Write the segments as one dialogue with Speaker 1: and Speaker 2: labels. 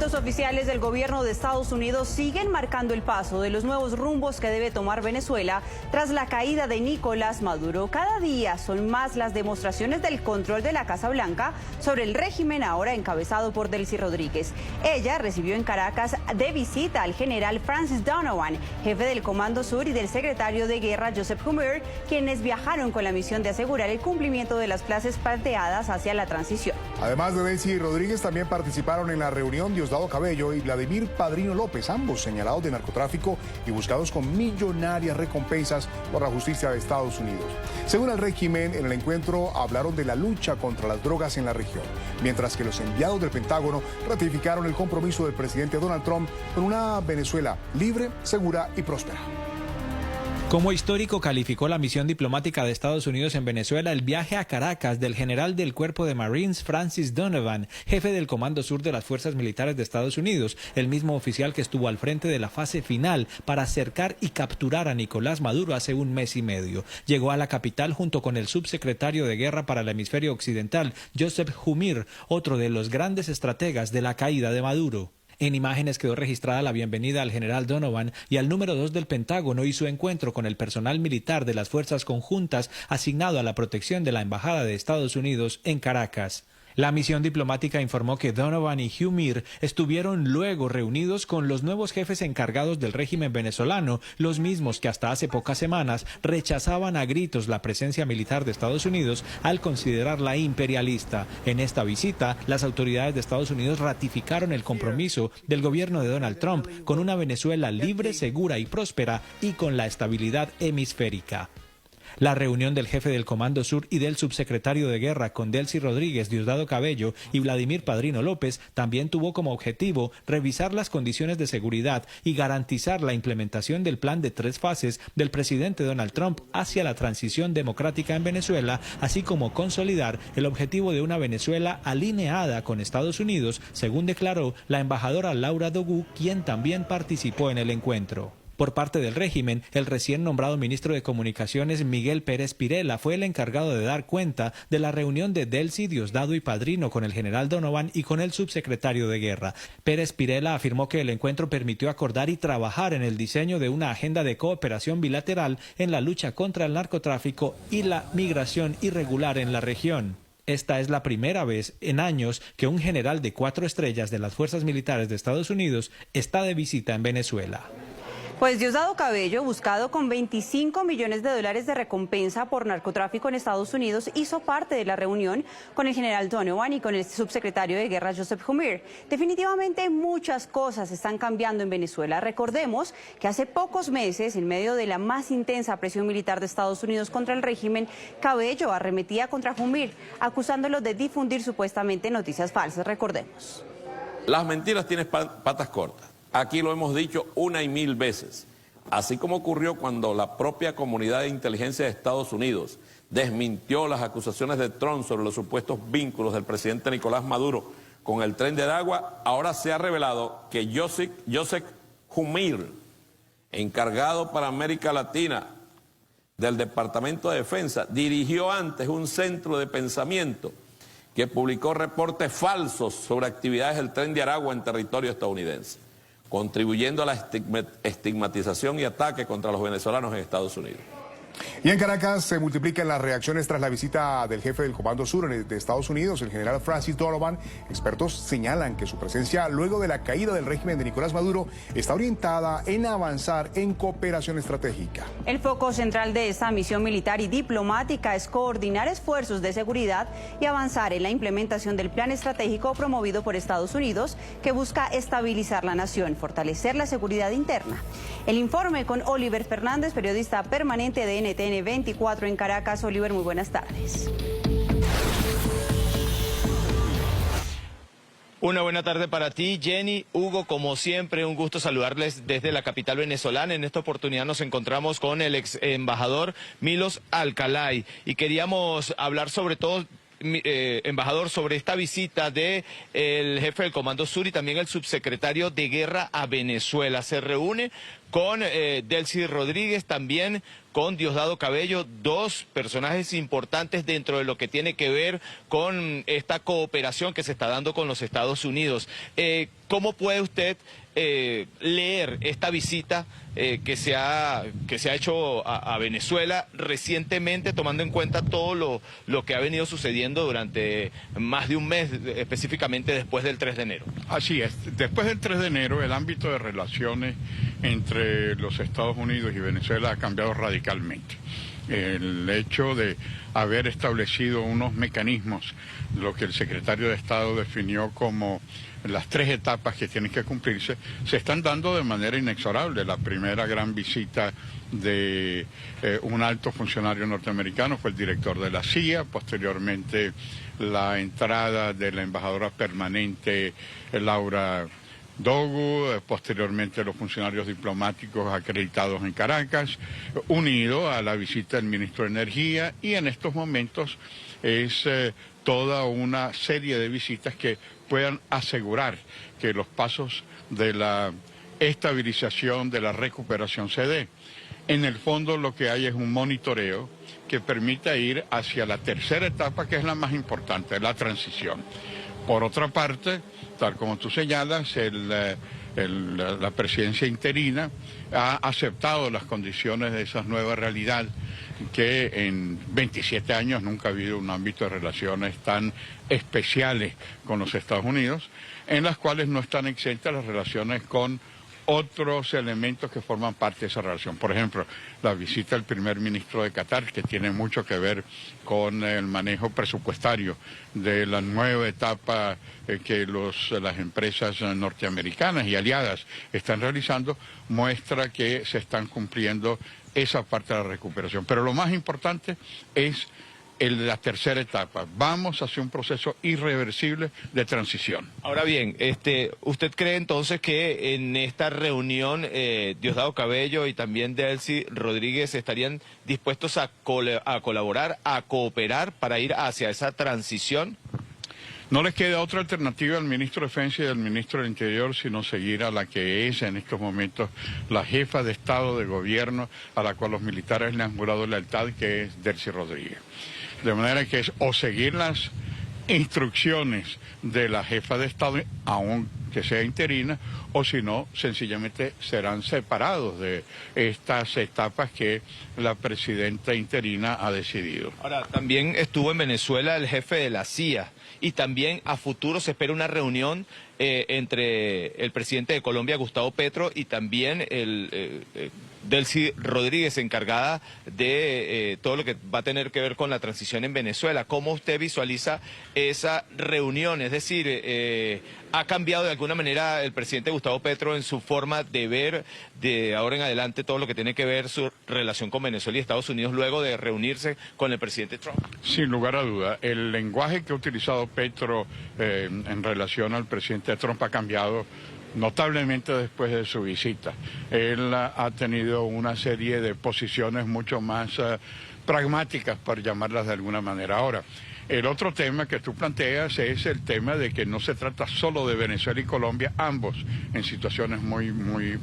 Speaker 1: Documentos oficiales del gobierno de Estados Unidos siguen marcando el paso de los nuevos rumbos que debe tomar Venezuela tras la caída de Nicolás Maduro. Cada día son más las demostraciones del control de la Casa Blanca sobre el régimen ahora encabezado por Delcy Rodríguez. Ella recibió en Caracas de visita al general Francis Donovan, jefe del Comando Sur, y del secretario de Guerra Joseph Humir, quienes viajaron con la misión de asegurar el cumplimiento de las plazas planteadas hacia la transición.
Speaker 2: Además de Delcy Rodríguez, también participaron en la reunión Diosdado Cabello y Vladimir Padrino López, ambos señalados de narcotráfico y buscados con millonarias recompensas por la justicia de Estados Unidos. Según el régimen, en el encuentro hablaron de la lucha contra las drogas en la región, mientras que los enviados del Pentágono ratificaron el compromiso del presidente Donald Trump con una Venezuela libre, segura y próspera.
Speaker 3: Como histórico calificó la misión diplomática de Estados Unidos en Venezuela el viaje a Caracas del general del Cuerpo de Marines Francis Donovan, jefe del Comando Sur de las Fuerzas Militares de Estados Unidos, el mismo oficial que estuvo al frente de la fase final para acercar y capturar a Nicolás Maduro hace un mes y medio. Llegó a la capital junto con el subsecretario de Guerra para el Hemisferio Occidental, Joseph Humir, otro de los grandes estrategas de la caída de Maduro. En imágenes quedó registrada la bienvenida al general Donovan y al número 2 del Pentágono y su encuentro con el personal militar de las fuerzas conjuntas asignado a la protección de la Embajada de Estados Unidos en Caracas. La misión diplomática informó que Donovan y Humir estuvieron luego reunidos con los nuevos jefes encargados del régimen venezolano, los mismos que hasta hace pocas semanas rechazaban a gritos la presencia militar de Estados Unidos al considerarla imperialista. En esta visita, las autoridades de Estados Unidos ratificaron el compromiso del gobierno de Donald Trump con una Venezuela libre, segura y próspera y con la estabilidad hemisférica. La reunión del jefe del Comando Sur y del subsecretario de Guerra con Delcy Rodríguez, Diosdado Cabello y Vladimir Padrino López también tuvo como objetivo revisar las condiciones de seguridad y garantizar la implementación del plan de 3 fases del presidente Donald Trump hacia la transición democrática en Venezuela, así como consolidar el objetivo de una Venezuela alineada con Estados Unidos, según declaró la embajadora Laura Dogú, quien también participó en el encuentro. Por parte del régimen, el recién nombrado ministro de Comunicaciones Miguel Pérez Pirela fue el encargado de dar cuenta de la reunión de Delcy, Diosdado y Padrino con el general Donovan y con el subsecretario de Guerra. Pérez Pirela afirmó que el encuentro permitió acordar y trabajar en el diseño de una agenda de cooperación bilateral en la lucha contra el narcotráfico y la migración irregular en la región. Esta es la primera vez en años que un general de 4 estrellas de las Fuerzas Militares de Estados Unidos está de visita en Venezuela.
Speaker 1: Pues Diosdado Cabello, buscado con $25 millones de recompensa por narcotráfico en Estados Unidos, hizo parte de la reunión con el general Donovan y con el subsecretario de Guerra Joseph Humir. Definitivamente muchas cosas están cambiando en Venezuela. Recordemos que hace pocos meses, en medio de la más intensa presión militar de Estados Unidos contra el régimen, Cabello arremetía contra Humir, acusándolo de difundir supuestamente noticias falsas. Recordemos.
Speaker 4: Las mentiras tienen patas cortas. Aquí lo hemos dicho una y mil veces, así como ocurrió cuando la propia comunidad de inteligencia de Estados Unidos desmintió las acusaciones de Trump sobre los supuestos vínculos del presidente Nicolás Maduro con el Tren de Aragua. Ahora se ha revelado que Joseph Humir, encargado para América Latina del Departamento de Defensa, dirigió antes un centro de pensamiento que publicó reportes falsos sobre actividades del Tren de Aragua en territorio estadounidense, contribuyendo a la estigmatización y ataque contra los venezolanos en Estados Unidos.
Speaker 2: Y en Caracas se multiplican las reacciones tras la visita del jefe del Comando Sur de Estados Unidos, el general Francis Donovan. Expertos señalan que su presencia luego de la caída del régimen de Nicolás Maduro está orientada en avanzar en cooperación estratégica.
Speaker 1: El foco central de esta misión militar y diplomática es coordinar esfuerzos de seguridad y avanzar en la implementación del plan estratégico promovido por Estados Unidos, que busca estabilizar la nación, fortalecer la seguridad interna. El informe con Oliver Fernández, periodista permanente de NTN 24 en Caracas. Oliver, muy buenas tardes.
Speaker 5: Una buena tarde para ti, Jenny, Hugo, como siempre, un gusto saludarles desde la capital venezolana. En esta oportunidad nos encontramos con el ex embajador Milos Alcalay y queríamos hablar sobre todo, embajador, sobre esta visita del jefe del Comando Sur y también el subsecretario de Guerra a Venezuela. Se reúne con Delcy Rodríguez, también con Diosdado Cabello, dos personajes importantes dentro de lo que tiene que ver con esta cooperación que se está dando con los Estados Unidos. ¿Cómo puede usted leer esta visita que se ha hecho a Venezuela recientemente, tomando en cuenta todo lo que ha venido sucediendo durante más de un mes, específicamente después del 3 de enero?
Speaker 6: Así es. Después del 3 de enero, el ámbito de relaciones entre los Estados Unidos y Venezuela ha cambiado radicalmente. El hecho de haber establecido unos mecanismos, lo que el secretario de Estado definió como las 3 etapas que tienen que cumplirse, se están dando de manera inexorable. La primera gran visita de un alto funcionario norteamericano fue el director de la CIA, posteriormente la entrada de la embajadora permanente Laura Dogu, posteriormente los funcionarios diplomáticos acreditados en Caracas, unido a la visita del ministro de Energía, y en estos momentos es toda una serie de visitas que puedan asegurar que los pasos de la estabilización, de la recuperación se dé. En el fondo lo que hay es un monitoreo que permita ir hacia la tercera etapa, que es la más importante, la transición. Por otra parte, tal como tú señalas, la presidencia interina ha aceptado las condiciones de esa nueva realidad, que en 27 años nunca ha habido un ámbito de relaciones tan especiales con los Estados Unidos, en las cuales no están exentas las relaciones con otros elementos que forman parte de esa relación. Por ejemplo, la visita del primer ministro de Qatar, que tiene mucho que ver con el manejo presupuestario de la nueva etapa que las empresas norteamericanas y aliadas están realizando, muestra que se están cumpliendo esa parte de la recuperación. Pero lo más importante es la tercera etapa. Vamos hacia un proceso irreversible de transición.
Speaker 5: Ahora bien, ¿usted cree entonces que en esta reunión Diosdado Cabello y también Delcy Rodríguez estarían dispuestos a colaborar, a cooperar para ir hacia esa transición?
Speaker 6: No les queda otra alternativa al ministro de Defensa y al ministro del Interior sino seguir a la que es en estos momentos la jefa de Estado de Gobierno, a la cual los militares le han jurado lealtad, que es Delcy Rodríguez. De manera que es o seguir las instrucciones de la jefa de Estado, aunque sea interina, o si no, sencillamente serán separados de estas etapas que la presidenta interina ha decidido.
Speaker 5: Ahora, también estuvo en Venezuela el jefe de la CIA, y también a futuro se espera una reunión entre el presidente de Colombia, Gustavo Petro, y también Delcy Rodríguez, encargada de todo lo que va a tener que ver con la transición en Venezuela. ¿Cómo usted visualiza esa reunión? Es decir, ¿ha cambiado de alguna manera el presidente Gustavo Petro en su forma de ver de ahora en adelante todo lo que tiene que ver su relación con Venezuela y Estados Unidos luego de reunirse con el presidente Trump? Sin
Speaker 6: lugar a duda. El lenguaje que ha utilizado Petro en relación al presidente Trump ha cambiado notablemente después de su visita. Él ha tenido una serie de posiciones mucho más pragmáticas, por llamarlas de alguna manera. Ahora, el otro tema que tú planteas es el tema de que no se trata solo de Venezuela y Colombia, ambos en situaciones muy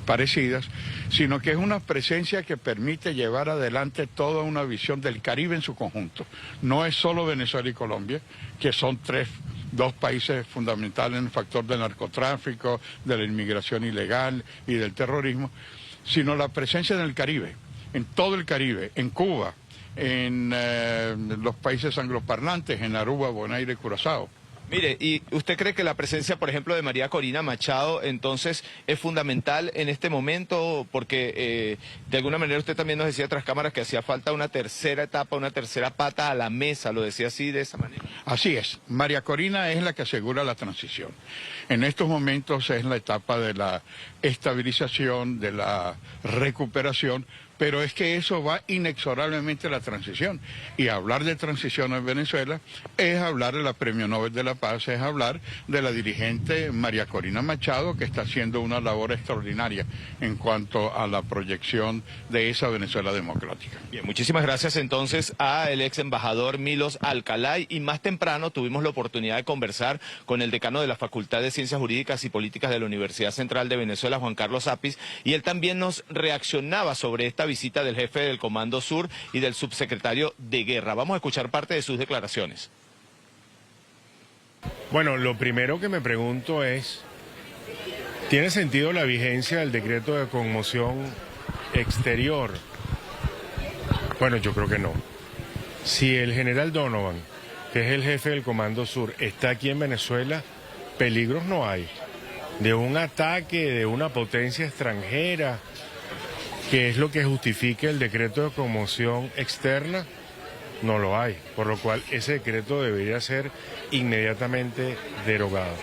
Speaker 6: parecidas, sino que es una presencia que permite llevar adelante toda una visión del Caribe en su conjunto. No es solo Venezuela y Colombia, que son dos países fundamentales en el factor del narcotráfico, de la inmigración ilegal y del terrorismo, sino la presencia en el Caribe, en todo el Caribe, en Cuba, en los países angloparlantes, en Aruba, Bonaire y Curazao.
Speaker 5: Mire, ¿y usted cree que la presencia, por ejemplo, de María Corina Machado, entonces, es fundamental en este momento? Porque de alguna manera usted también nos decía tras cámaras que hacía falta una tercera etapa, una tercera pata a la mesa, lo decía así, de esa manera.
Speaker 6: Así es. María Corina es la que asegura la transición. En estos momentos es la etapa de la estabilización, de la recuperación, pero es que eso va inexorablemente a la transición. Y hablar de transición en Venezuela es hablar de la Premio Nobel de la Paz, es hablar de la dirigente María Corina Machado, que está haciendo una labor extraordinaria en cuanto a la proyección de esa Venezuela democrática.
Speaker 5: Bien, muchísimas gracias entonces al ex embajador Milos Alcalay, y más temprano tuvimos la oportunidad de conversar con el decano de la Facultad de Ciencias Jurídicas y Políticas de la Universidad Central de Venezuela, Juan Carlos Apis, y él también nos reaccionaba sobre esta visita del jefe del Comando Sur y del subsecretario de Guerra. Vamos a escuchar parte de sus declaraciones.
Speaker 7: Bueno, lo primero que me pregunto es, ¿tiene sentido la vigencia del decreto de conmoción exterior? Bueno, yo creo que no. Si el general Donovan, que es el jefe del Comando Sur, está aquí en Venezuela, peligros no hay. De un ataque de una potencia extranjera, que es lo que justifique el decreto de conmoción externa, no lo hay. Por lo cual ese decreto debería ser inmediatamente derogado.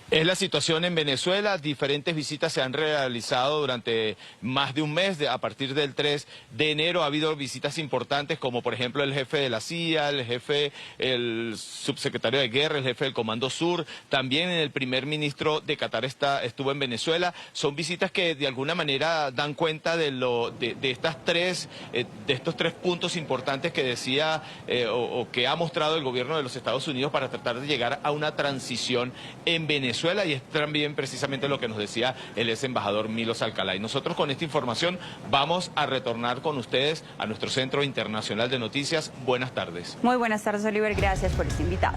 Speaker 5: Es la situación en Venezuela. Diferentes visitas se han realizado durante más de un mes. A partir del 3 de enero ha habido visitas importantes, como por ejemplo el jefe de la CIA, el subsecretario de Guerra, el jefe del Comando Sur. También el primer ministro de Qatar estuvo en Venezuela. Son visitas que de alguna manera dan cuenta de estos tres puntos importantes que decía o que ha mostrado el gobierno de los Estados Unidos para tratar de llegar a una transición en Venezuela. Y es también precisamente lo que nos decía el ex embajador Milos Alcalay. Nosotros con esta información vamos a retornar con ustedes a nuestro Centro Internacional de Noticias. Buenas tardes.
Speaker 1: Muy buenas tardes, Oliver. Gracias por este invitado.